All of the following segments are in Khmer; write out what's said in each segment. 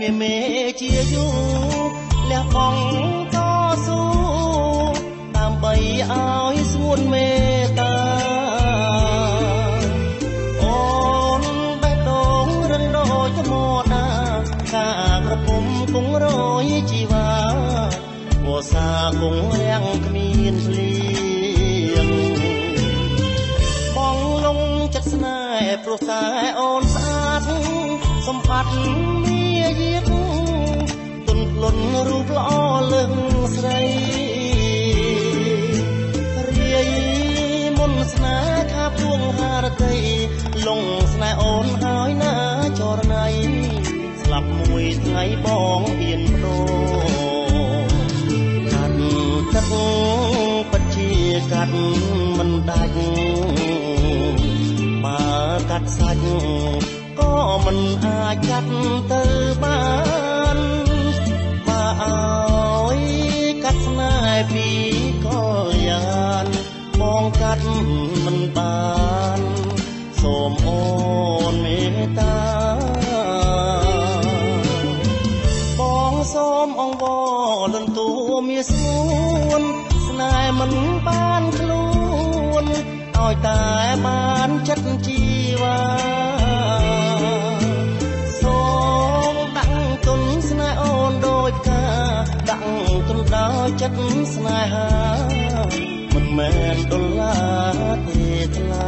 វាមេជាយូលះបង់តស៊ូដើម្បីឲ្យស្ងួនមេតាអូនបេះដូងរឹងដូចថ្មដាការក្រពុំគង់រយជីវ៉ាវស្សាគង់រាំងគ្មានភ្លៀងបងលងចិត្តស្នេហ៍ព្រោះតែអូនស្អាតសម្បត្តិមាយាទទុនភ្លុនរូបល្អលឹងស្រីរាយមុនស្នេហ៍ថាពួងហារតីលងស្នេហ៍អូនហើយណាចរណៃស្លាប់មួយថ្ងៃបងហ៊ានបដូរកាត់ទឹកពិតជាកាត់មិនដាច់បើកាត់សាច់ក៏មិនអាចកាត់ទៅបានបើឲ្យកាត់ស្នេហ៍ពីក៏យ៉ាង បងកាត់មិនបានសូមអូនមេត្តាបងសូមអង្វរលន់តួមាសស្ងួនស្នេហ៍មិនបានខ្លួនឲ្យតែបានចិត្តជីវ៉ាសូមដាក់ទុនស្នេហ៍អូនដូចកាដាក់ទុនដល់ចិត្តស្នេហាមិនមែនដុល្លារទេថ្លៃ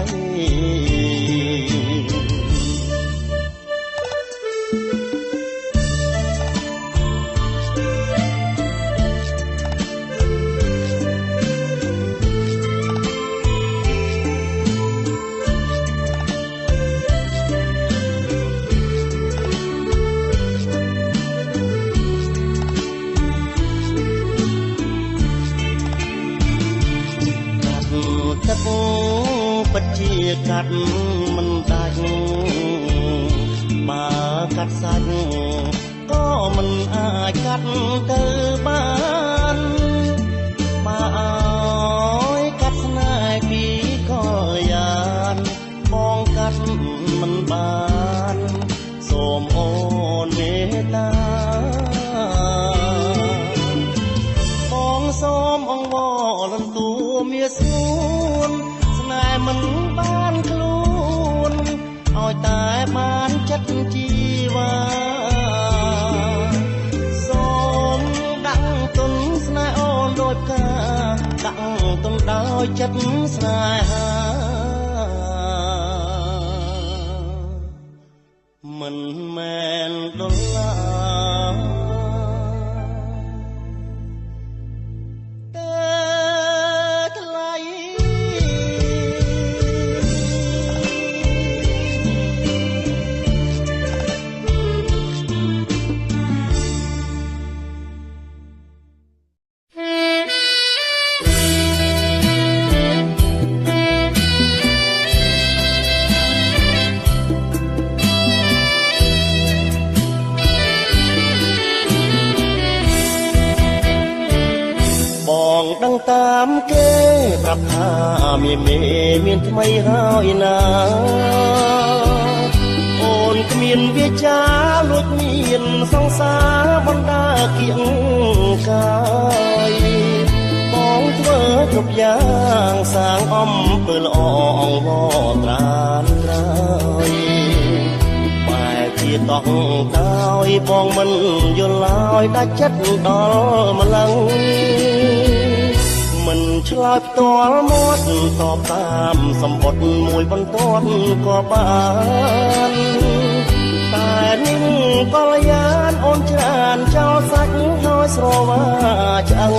ពិតជាកាត់មិនដាច់បើកាត់សាច់ក៏មិនអាចកាត់ទៅបានបើឲ្យកាត់ស្នេហ៍ពីក៏យ៉ាងបងកាត់មិនបានសូមអូនមេត្តាបងសូមអង្វរលន់តួមាសស្ងួនស្នេហ៍មិនបានខ្លួនឲ្យតែបានចិត្តជីវ៉ាសូមដាក់ទុនស្នេហ៍អូនដូចកាដាក់ទុនដោយចិត្តស្នេហាមិនមែនដុល្លារដឹងតាមគេប្រាប់ថាមានថ្មីហើយណាអូនគ្មានវាចាលួចមានសង្សារបណ្ដាគៀងកាយបងធ្វើគ្រប់យ៉ាងសាងអំពើល្អអង្វរត្រានត្រើយបែរជាតោះតើយបងមិនយល់ឡើយដាច់ចិត្តដល់ម្លឹងមិនឆ្លើយផ្ទាល់មាត់តបតាមសម្បត្តិមួយបន្ទាត់ក៏បានតែនឹងកល្យានអូនច្រើនចោលសាច់ហើយស្រវាឆ្អឹង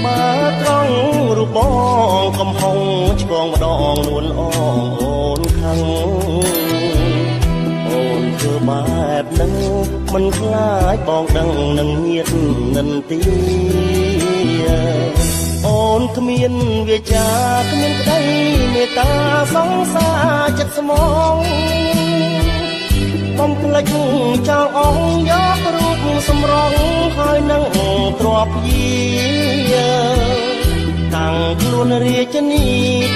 បើត្រង់រូបបងកំហុងឆ្កងម្ដងនួនអងអូនខឹងអូនធ្វើបែបនឹងមិនខ្លាចបងដឹងនឹងញាតនិន្ទាអូនគ្មានវាចាគ្មានក្តីមេត្តាសង្សារចិត្តស្មងបំភ្លេចចោលអងយករូបសម្រងហើយនឹងទ្របយាតាំងខ្លួនរាជនី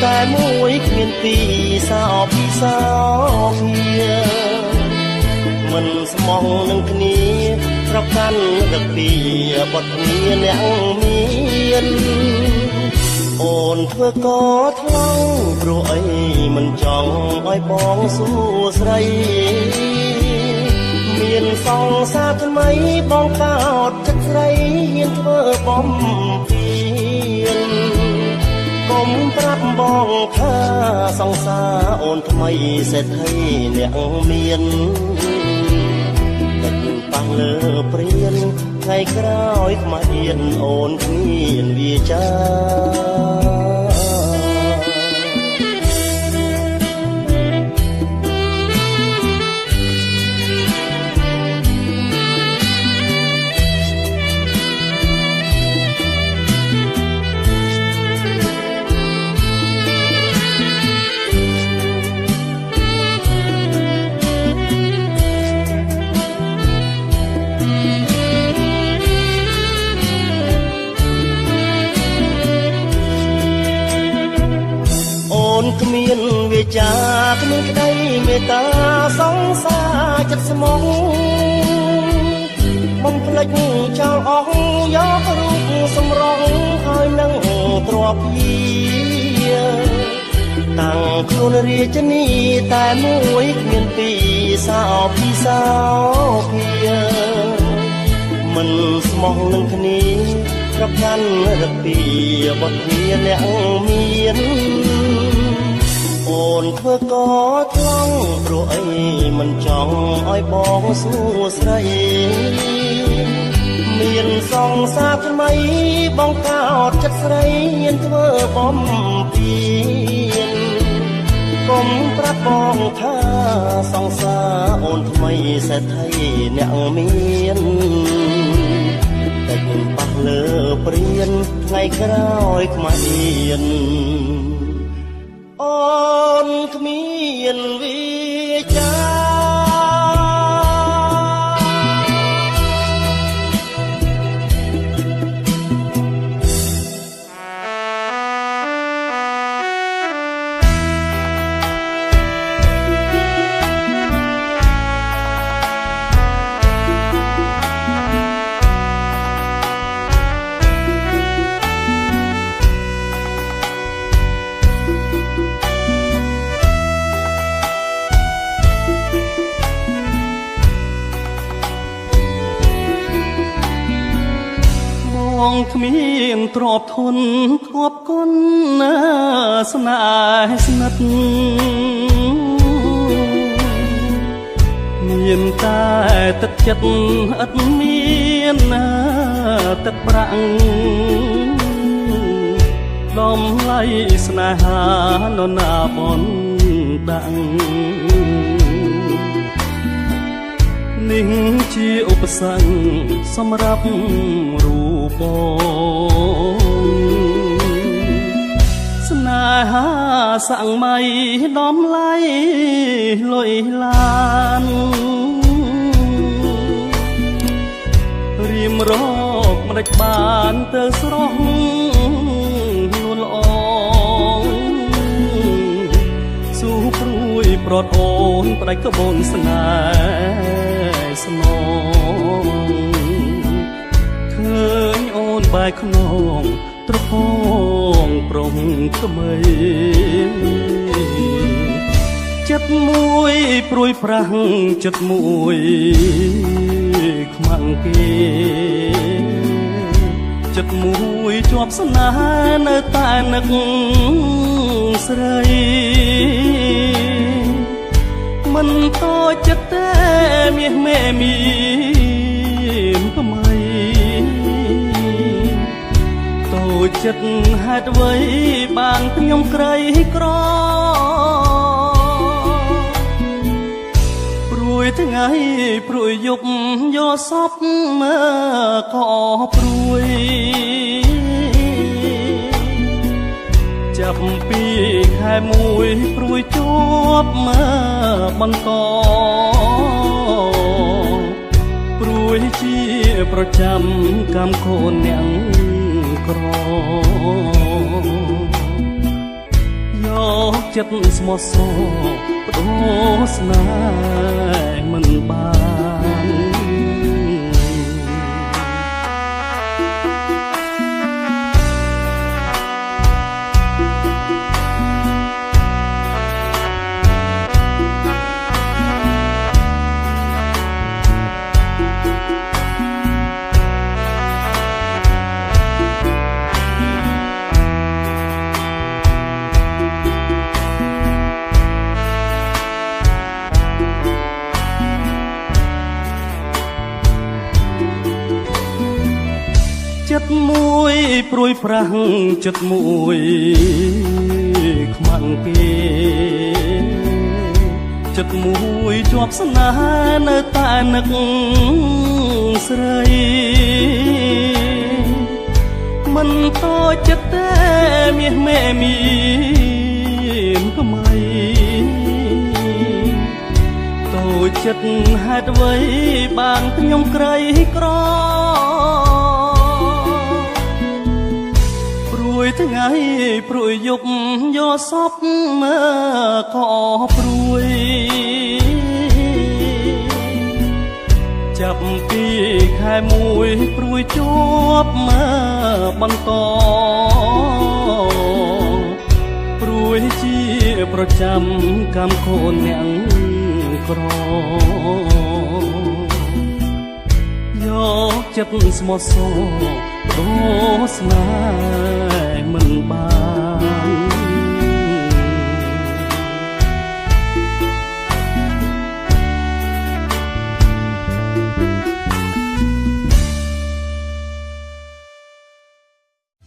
តែមួយគ្មានពីសោពីសោភាមិនស្មង កាន់រពីបទមានអ្នកមានអូនធ្វើកថ្លង់ព្រោះអីមិនចង់ឲ្យបងសួស្ដីមានសង្សារថ្មីបងកោតចិត្តស្រីហ៊ានធ្វើបំពេញកុំប្រាប់បងថាសង្សារអូនថ្មីសេដ្ឋីអ្នកមានតែនឹងប៉ះលើព្រានថ្ងៃក្រោយខ្មាស់អៀនអូនគ្មានវាចាគ្មានវាចាគ្មានក្តីមេត្តាសង្សារចិត្តស្មោះបំភ្លេចចោលអស់យករូបសម្រងហើយនឹងទ្រព្យាតាំងខ្លួនរាជនីតែមួយគ្មានពីរសោពីសោភាមិនស្មោះនឹងគ្នារាប់កាន់រពីបទមានអ្នកមានអូនធ្វើកថ្លង់ព្រោះអីមិនចង់ឲ្យបងសួស្ដីមានសង្សារថ្មីបងកោតចិត្តស្រីហ៊ានធ្វើបំពេញកុំប្រាប់បងថាសង្សារអូនថ្មីសេដ្ឋីអ្នកមានតែខ្ញុំប៉ះលើព្រានថ្ងៃក្រោយខ្មាស់អៀនអូនគ្មានវាចាគ្មានទ្រព្យធនខបគុណស្នេហ៍ស្និទ្ធមានតែទឹកចិត្តឥតមានទឹកប្រាក់ដំឡៃស្នេហានរណាបនតាំងនេះជាឧបសគ្គសម្រាប់រូបបងស្នេហាសាំងមៃដំឡៃលុយឡានរៀមរកម្ដេចបានទៅស្រស់លួនល្អស៊ូព្រួយប្រត់អូនផ្ដាច់ក្បូនស្នេហ៍ស្មងឃើញអូនបែកខ្នងត្រពងប្រងថ្មីចិត្តមួយព្រួយប្រាស់ចិត្តមួយខ្មាំងគេចិត្តមួយជាប់ស្នេហ៍នៅតែនឹកស្រីមិនតូចចិត្តតែមាសមេមានថ្មីតូចចិត្តហេតុអ្វីបានខ្ញុំក្រីក្រព្រួយថ្ងៃព្រួយយប់យកសពមើក៏ព្រួយចាប់ពីខែមួយព្រួយជាប់មើបន្តព្រួយជាប្រចាំកម្មកូនអ្នកក្រយកចិត្តស្មោះសរបដូរស្នេហ៍មិនបាន ចិត្តមួយព្រួយប្រាស់ចិត្តមួយខ្មាំងគេចិត្តមួយជាប់ស្នេហ៍នៅតែនឹកស្រីមិនតូចចិត្តតែមាសមេមានថ្មីតូចចិត្តហេតុអ្វីបានខ្ញុំក្រីក្រព្រួយថ្ងៃព្រួយយប់យកសពមើក៏ព្រួយចាប់ពីខែមួយព្រួយជាប់មើបន្តព្រួយជាប្រចាំកម្មកូនអ្នកក្រយកចិត្តស្មោះសរព្រោះស្នេហ៍មិនបាន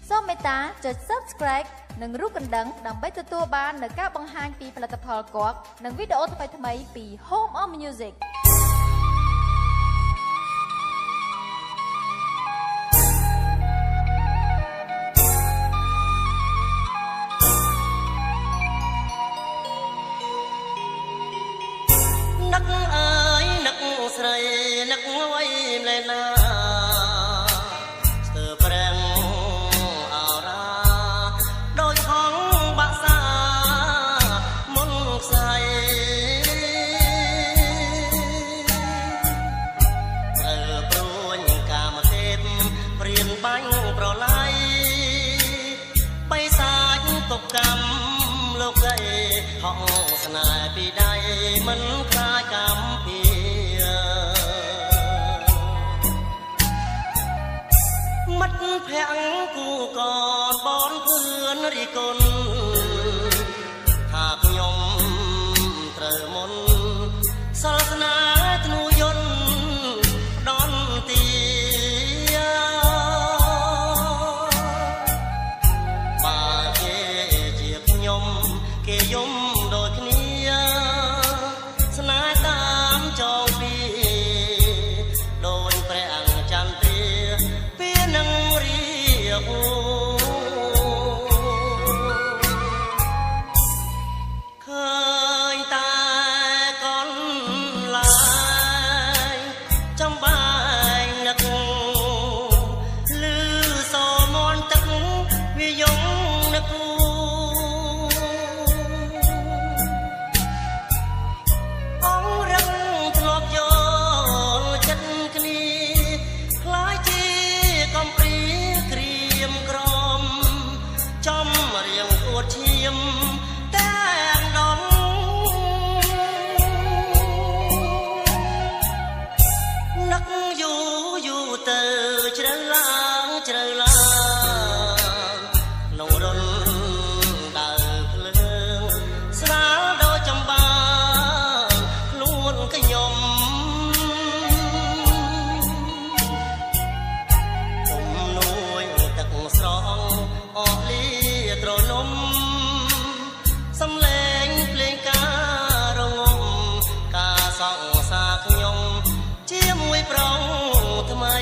សូមមេត្តាចុច Subscribe និងរូបកណ្ដឹងដើម្បីទទួលបាននូវការបង្ហាញពីផលិតផលគួកនិងវីដេអូថ្មីៗពី Home of Musicនឹកអើយនឹកស្រីនឹកអ្វីម្លេះណាស្ទើរប្រាំងអរ៉ាដោយហងបាក់សាមុនខ្សែត្រូវព្រួញកាមទេពព្រៀនបាញ់ប្រឡ័យបិសាចទុកកម្មលោកអីហងស្នេហ៍ពីដៃមិនខ្លាចកម្មពីមិត្តភក្តិគូកនបនភឿនរីគុណថាខ្ញុំត្រូវមុនសាសនាធ្នូយន្តដនទីបើគេជាខ្ញុំគេយំដូចគ្នាស្នេហ៍តាមចងពីដូចព្រះអង្គចន្ទ្រាពេលនឹងរៀបឃើញតែកនឡាយចំបែងនឹកលឺសូរមន់ទឹកវាយងនឹកអងរឹងធ្លាប់យកចិត្តគ្នាខ្លាចជាកំព្រាក្រៀមក្រំចំរៀងអួតឈាមតែងដងនឹកយូរយូរទៅជ្រៅឡើងជ្រៅឡើងក្នុងរនដើរភ្លើងស្រាលដូចចំបាខ្លួនខ្ញុំគុំនួយទឹកស្រងអស់លីត្រនំសំឡេងភ្លេងការរងំការសង្សារខ្ញុំជាមួយប្រងថ្មី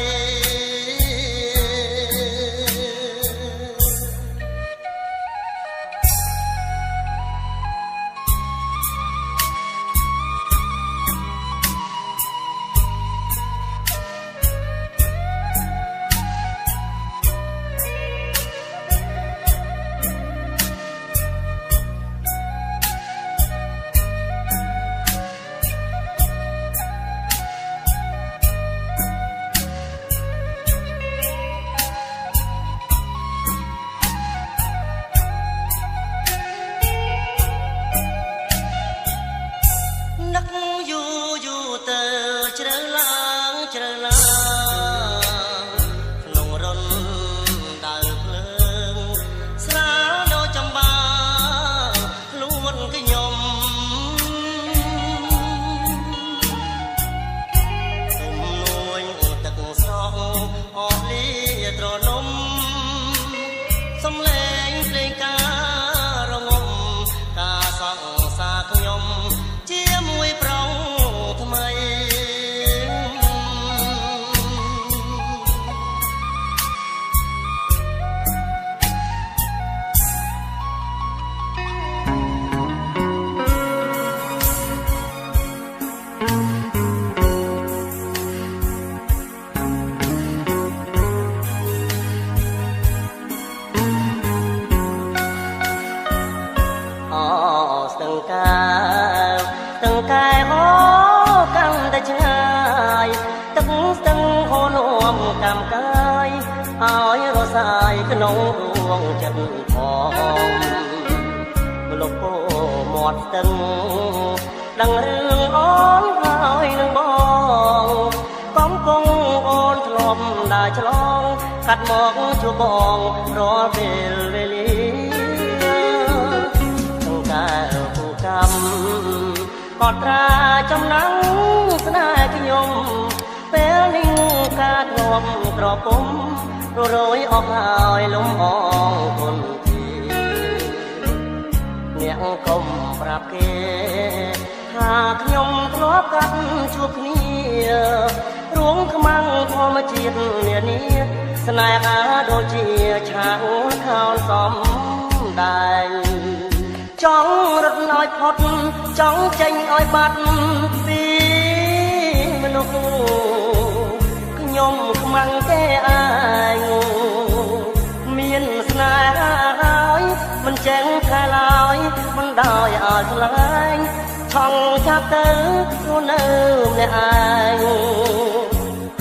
នឹកយូរយូរទៅជ្រៅឡើងជ្រៅឡើងក្នុងរនដើរភ្លើងស្រាលដូចចំបាខ្លួនខ្ញុំទុំនួយទឹកស្រងអស់លីត្រនំ ក្នុងដួងចិត្តផងលោកពោមាត់ស្ទឹងដឹងរឿងអូនហើយនឹងបងកំពុងអូនធ្លាប់ដើរឆ្លងកាត់មកជួបបងរាល់ពេលវេលាក្នុងការពូកម្មកត់ត្រាចំណាំងស្នេហ៍ខ្ញុំពេលនេះការធ្លាប់ក្រពុំរយអស់ហើយលំអងគុណអ្នកកុំប្រាប់គេថាខ្ញុំធ្លាប់កាត់ជួបគ្នារួងខ្មាំងធម្មជាតិនានាស្នេហាដូចជាឆាកខោនសំដែងចង់រត់ឲ្យផុតចង់ចេញឲ្យបាត់ពីមនុស្សខ្ញុំខ្មាំងគេអាយមានស្នេហាហើយមិនចេញខែឡើយមិនដោយឲ្យខ្លាញ់ឆងចាប់ទៅខ្លួននៅម្នាក់ឯង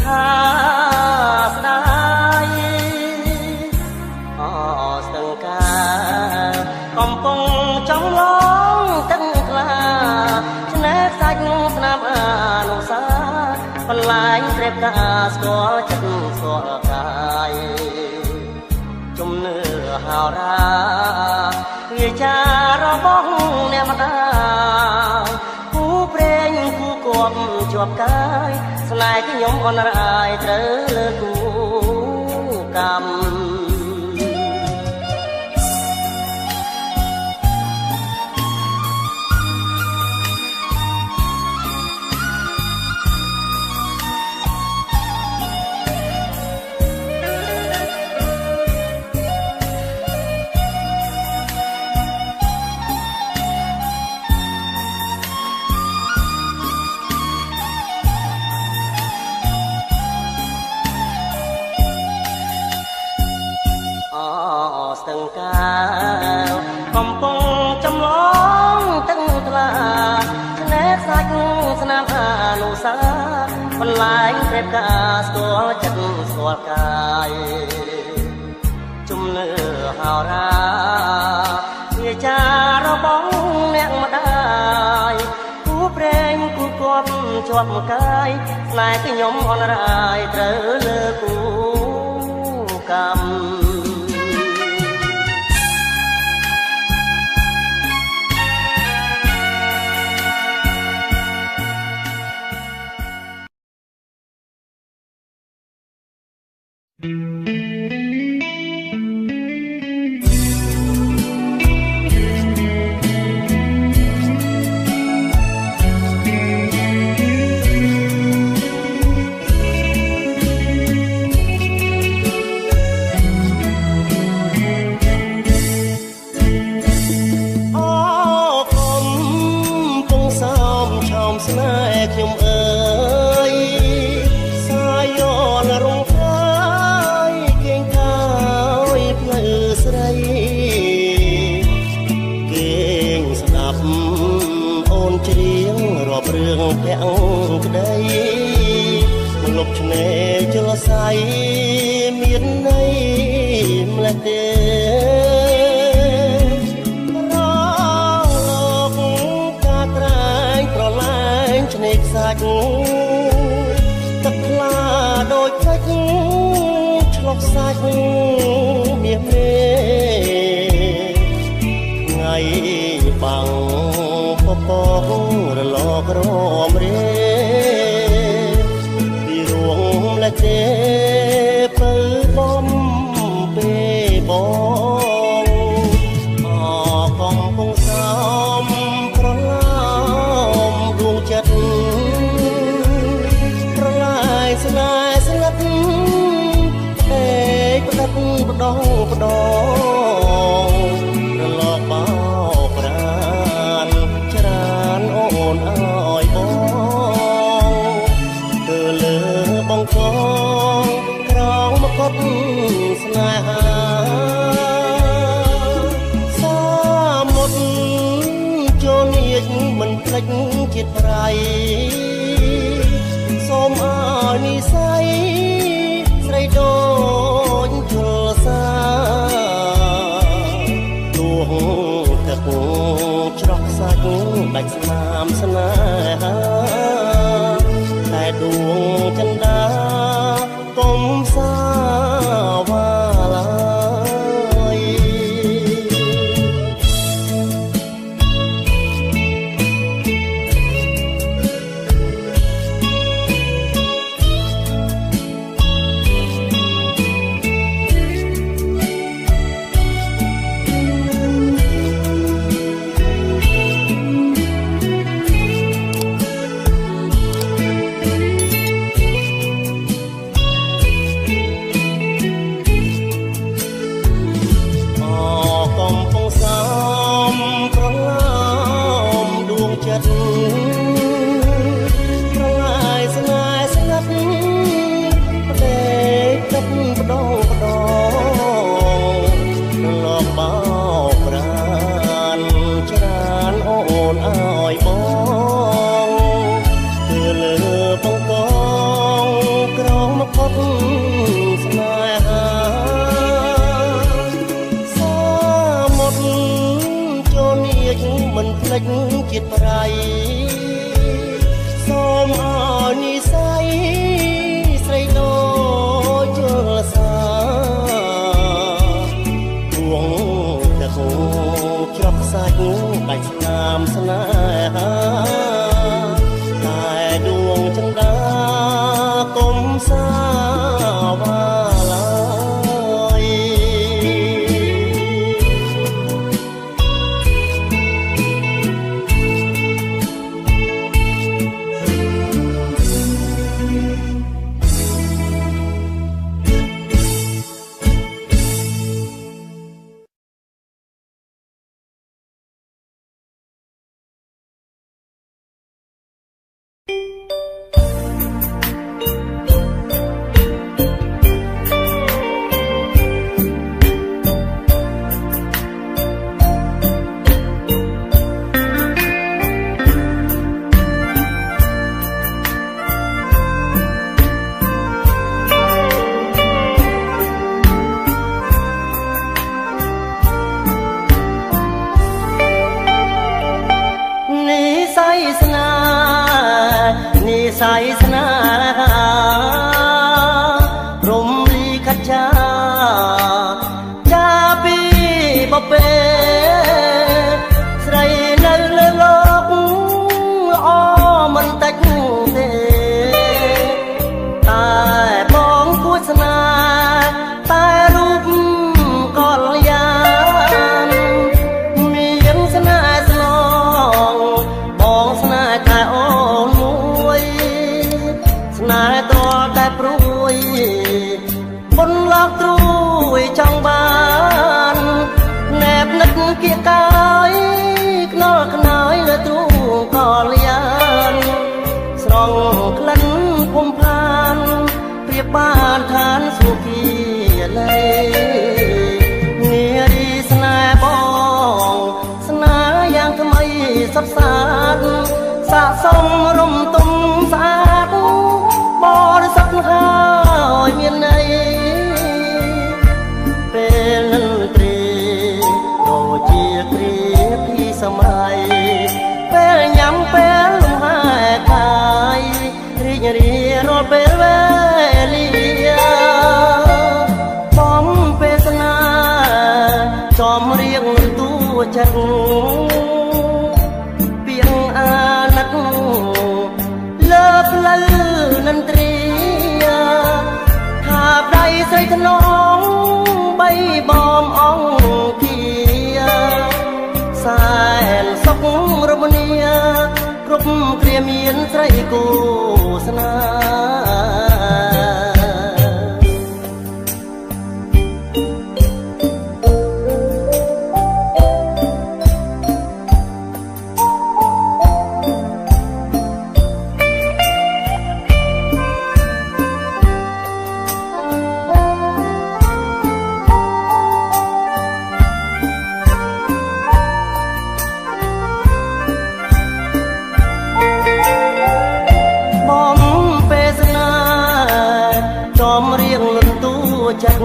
ថាស្ដាយអស្ទឹងការកំពុងចំឡងទឹកថ្លាឆ្នេរសាច់ស្នាមអនុសាបន្លាញត្រេបការស្គាល់ចិត្តស្គាល់កាយជំនឿហោរាវាចារបស់អ្នកម្ដាគូព្រេងគូគប់ជាប់កាយស្នេហ៍ខ្ញុំអនរាយត្រូវលើគូកម្មស្ទឹងការកំពុងចំឡងទឹកថ្លាឆ្នេរសាច់ស្នាមអនុសាបន្លាញត្រេបការស្គាល់ចិត្តស្គាល់កាយជំនឿហោរាវាចារបស់អ្នកម្ដាយគូព្រេងគូគប់ជាប់កាយស្នេហ៍ខ្ញុំអនរាយត្រូវលើគូកម្មស្នេហ៍ខ្ញុំអើយសាយនរងហើយគេងខោយផ្លូវស្រីគេងស្ដាប់អូនច្រៀងរាប់រឿងពាក់ក្ដីមកលុបឆ្នេរជលស័យមានន័យម្លេះទេសាច់ទឹកថ្លាដូចផ្លេចឆ្លុះសាច់មាសមេថ្ងៃបាំងពពករលករមរេពីរួងម្លេះទេពៅបំពេបងកំពុងសំប្រឡាមដួងចិត្តស្នេហ៍ស្ងាត់តែផ្ដិតផ្ដងផ្ដងរលកបោកប្រានច្រានអូនអើយបងទៅលើបងកងក្រងមកុដស្នេហាសាមុតចូលនៀចមិនភ្លេចជាតិប្រៃសូមឲ្យនិស័យស្រីដូចជលសា កស្នេហាសាមុតចូលនាចមិនភ្លេចជាតិប្រៃសូមឲ្យនិស័យស្រីដូចជលសាដួងតែគោច្រកសាច់ដាច់ស្នាមស្នេហាតែដួងចន្ទាកុំសាវាឡើយสายสนาព្រមលីខច្ឆាចាពីបបេស្រីនៅលើលោកល្អមិនតិចទេតែបងគួរស្នាតែរូបកលយានមានស្នេហ៍ស្នងបងស្នេហ៍តែអូនស្នេហ៍តតែព្រួយបុនឡកត្រួយចង់បានណែបនឹកគៀកកាយខ្នល់ខ្នើយលើទ្រូងកលយានស្រង់ក្លិនភុំផានព្រៀបបានឋានសុខីលីនារីស្នេហ៍បងស្នេហ៍យ៉ាងថ្មីសុទ្ធសាធស័កសមរំទុំស្អាតបរិសុទ្ធហើយមានន័យពេលនឹងត្រីដូចជាគ្រាពីសម័យពេលញ៉ាំពេលលំហែកាយរីករាយរាល់ពេលវេលាបំពេលស្នាចំរៀងទួចិត្តពីងអាណិតលើផ្លូវនន្ត្រីថាបដៃស្រីថ្នមបីបំអង្គាសែនសុខរមនីគ្រប់គ្រាមានស្រីគូស្នេចំរៀងលន់តួចិត្ត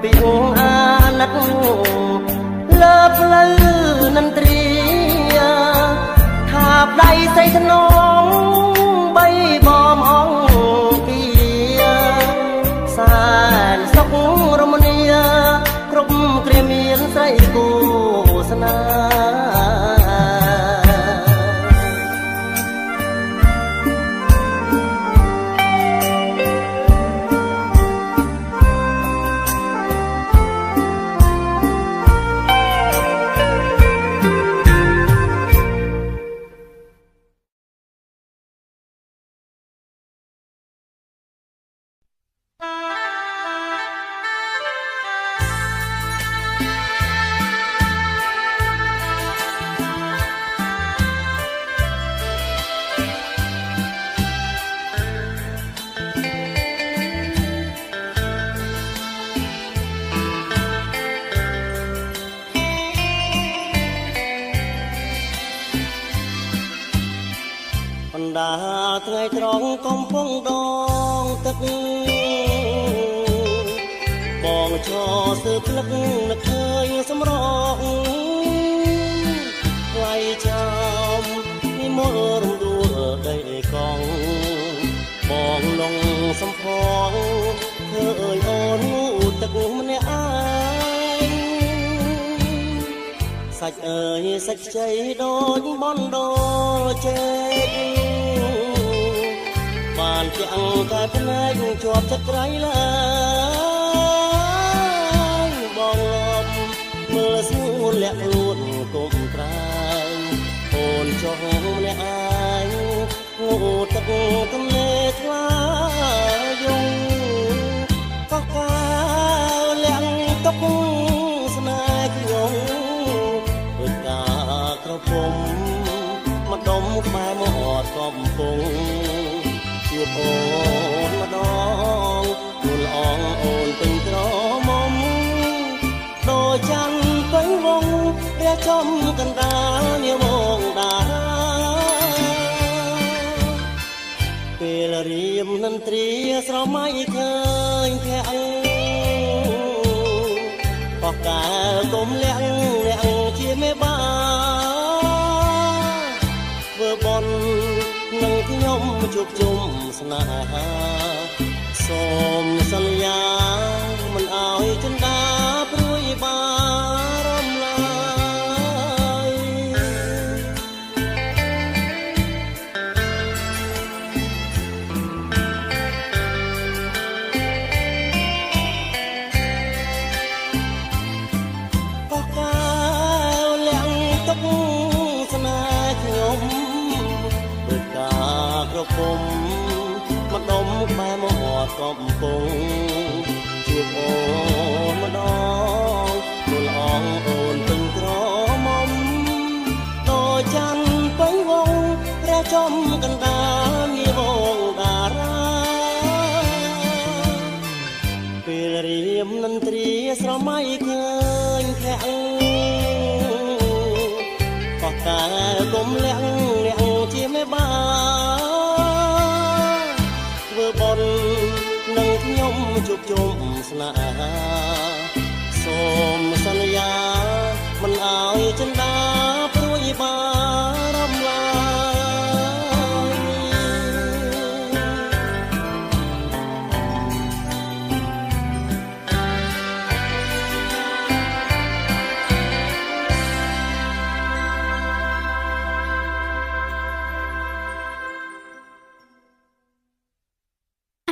ពីងអាណិតលើផ្លូវនន្ត្រីថាបដៃស្រីថ្នមបីបំអង្គាសែនសុខរមនីគ្រប់គ្រាមានស្រីគូស្នេហ៍ បណ្ដាថ្ងៃត្រង់កំពុងដងទឹកបងឈរស្ទើរភ្លឹកនឹកឃើញសម្រងថ្លៃចាំនិមលរំដួលដីកងបងលងសំផងធ្វើអើយអូនទឹកម្នាក់ឯងសាច់អើយសាច់ខ្ចីដូចបណ្ដោចេកបានចាំងតែភ្នែកជាប់ចិត្តក្រៃឡើយបងលំមើលស្ងួនលាក់ខ្លួនគុំត្រាយអូនចុះម្នាក់ឯងងូទឹកទំនេរថ្លាយងក៏កាលាក់ទុកស្នេហ៍ខ្ញុំដូចកាក្រពុំមកដុំក្បែរមាត់កំពុងជួបអូនម្ដងទូលអងអូនពេញក្រមុំដូចច័ន្ទពេញវងរះចំកណ្ដាលនាវងតារាពេលរៀមនន្ត្រីស្រមៃឃើញភ័ក្របកកាលគុំលាក់ជាមេបាធ្វើបន់នឹងខ្ញុំជួបជុំស្នេហាសូមសន្យាមិនអោយចិន្តាព្រួយបារម្ភឡើយក៏កាលលាក់ទុកស្នេហ៍ខ្ញុំដូចកាក្រពុំមកដុំក្បែរមាត់កំពុងជួបអូនម្ដងទូលអងអូនពេញក្រមុំដូចច័ន្ទពេញវងរះចំកណ្ដាលនាវងតារាពេលរៀមនន្ត្រីស្រមៃឃើញភ័ក្រក៏តែគុំលាក់ជាមេបាធ្វើបន់នឹងខ្ញុំជួបជុំស្នេហាសូមសន្យាមិនអោយចិន្តាព្រួយបារម្ភឡើយ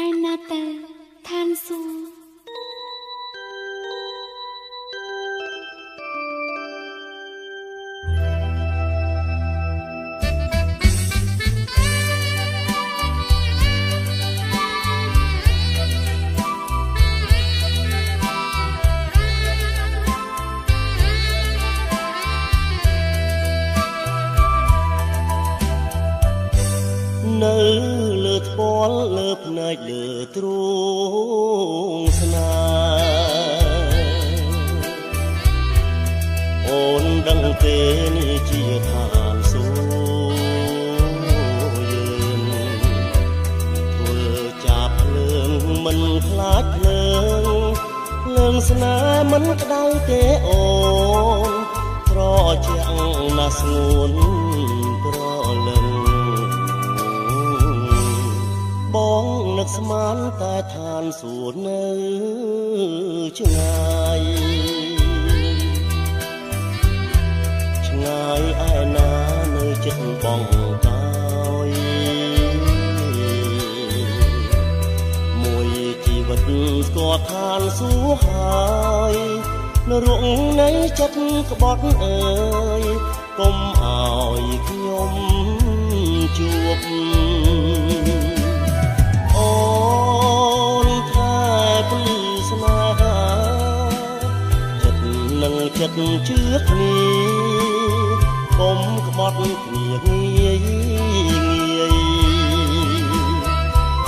ឯណាទៅឋានសួគ៌នៅលើថ្ពាល់លើភ្នែកលើទ្រូងស្នេហ៍អូនដឹងទេនេះជាឋានសួគ៌យើងធ្វើចាប់ភ្លើងមិនខ្លាចភ្លើងស្នេហ៍មិនក្តៅទេអូនត្រជាក់ណាស់ស្ងួនប្រលឹងបងនឹកស្មានតែឋានសួគ៌នៅឆ្ងាយឆ្ងាយឯណានៅចិត្តបងកោយមួយជីវិតស្គាល់ឋានសួគ៌ហើយនៅរងនៃចិត្តក្បត់អើយកុំឲ្យខ្ញុំជួបអូនថាពីស្នេហាចិត្តនឹងចិត្តជឿគ្នាកុំក្បត់គ្នាងាយ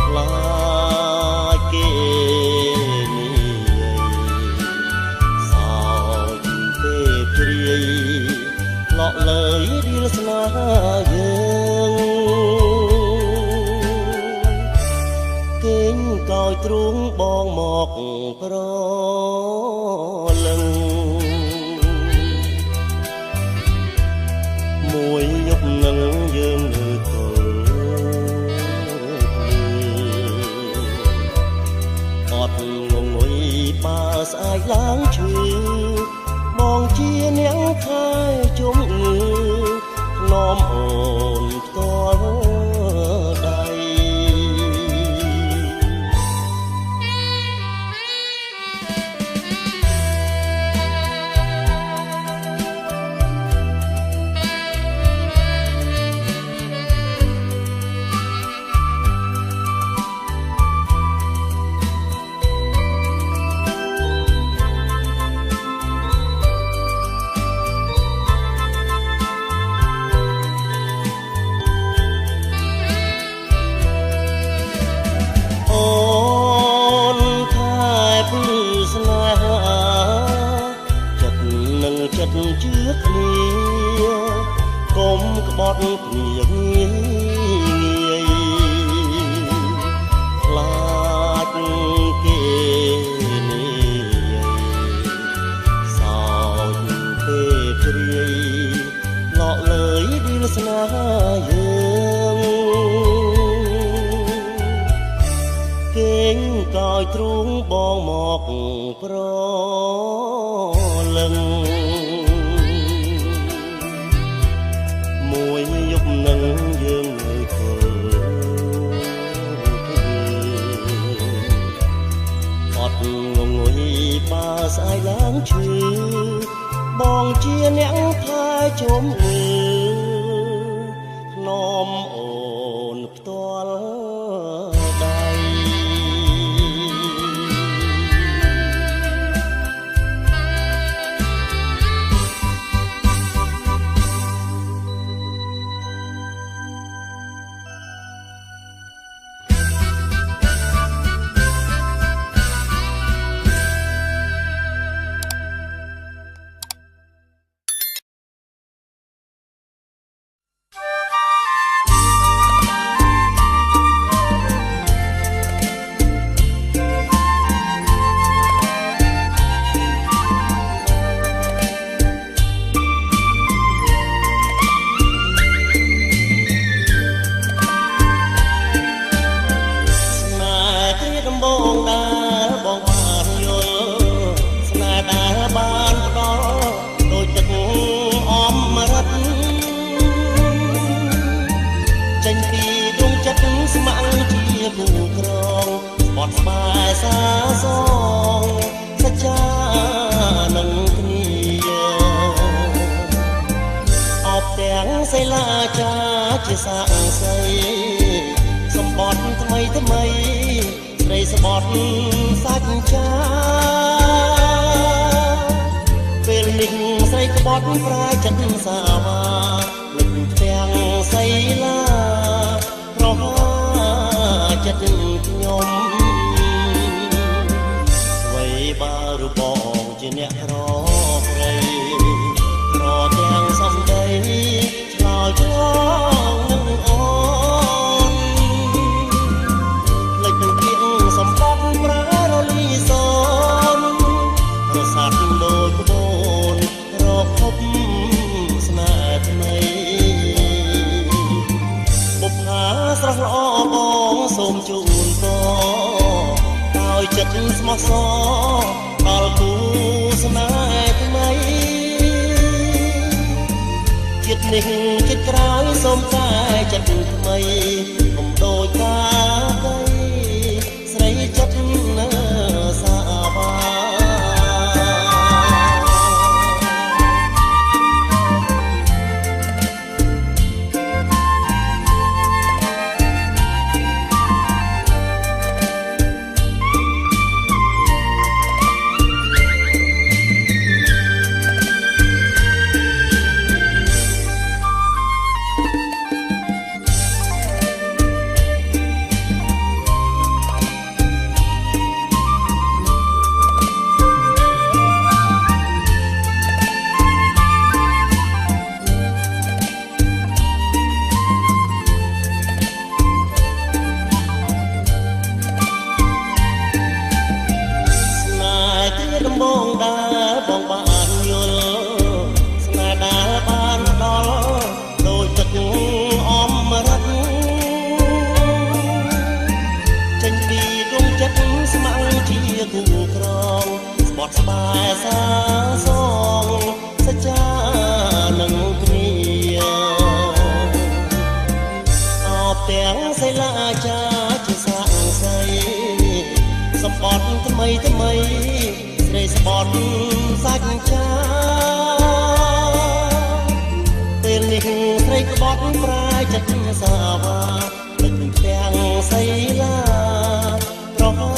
ខ្លាចគេនេះសោចពេលព្រាយឡក់លើយរៀលស្នេហាយើង ទ្រូងបងមកប្រលឹងមួយយប់នឹងយើងនៅទល់អត់ងងុយបើស្អែកឡើងឈឺបងជាអ្នកខែជំងឺនោមអូនផ្ទាល់ដៃជឿគ្នាកុំក្បត់គ្នាងាយខ្លាចគេនេះសោចពេលព្រាយឡក់លើយឌីលស្នេហាយើងគេងកោយទ្រូងបងមកប្រលឹងមួយយប់នឹងយើងនៅទល់អត់ងងុយបើស្អែកឡើងឈឺបងជាអ្នកថែជុំងឺនោមអូនផ្ទាល់ដៃស្បែសាសងសច្ចានឹងគ្នាអបទាំងសិលាចាជាសាក់សីសម្បត្តិថ្មីថ្មីស្រីស្បត់សាច់ចាពេលនេះស្រីក្បត់ប្រាចិត្តសាវាលឹកទាំងសីលាប្រហាចិត្តខ្ញុំបើរូបបងជាអ្នកក្រព្រៃក្រទាំងសំដីឆ្លោយឆ្លងនឹងអូនលេចគៀងសម្បត្តិប្រើរលីសូនរសាត់ដូចក្បូនរកភពស្នេហ៍ថ្មីបុប្ផាស្រស់ល្អបងសូមជូនពរឲ្យចិត្តស្មោះសរដល់គូស្នេហ៍ថ្មីជាតិនេះជាតិក្រោយសូមតែចិត្តថ្មីកុំដូចកាលីស្រីចិត្តនៅសាវា ទាំងសិលាចាជាសាក់ស្រីសម្បត្តិថ្មីថ្មីស្រីស្បត់សាច់ចាពេលនេះស្រីក្បត់ប្រាចិត្តសាវាទឹកទាំងសិលាប្រហា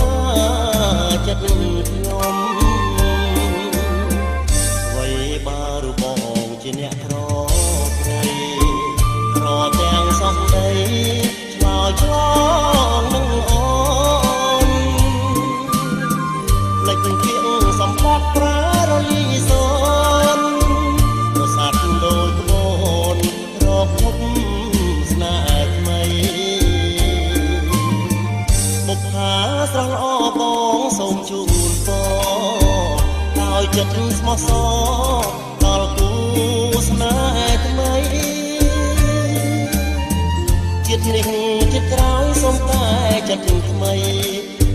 ចិត្តខ្ញុំវ័យបារបងជាអ្នកក្រព្រៃក្រទាំងសំដីឆ្លោយឆ្លងនឹងអូនលេចគៀងសម្បត្តិប្រារលីសូនប្រសាទដូចក្បូនរកភពស្នេហ៍ថ្មីបុព្វាស្រស់ល្អបងសូមជូនពរដោយចិត្តស្មោះសរដល់គូស្នេហ៍ថ្មីជាតិនេះជាតិក្រោយសូមតែចិត្តថ្មី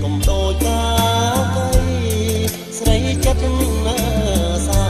កុំដូចកាកៃស្រីចិត្តសា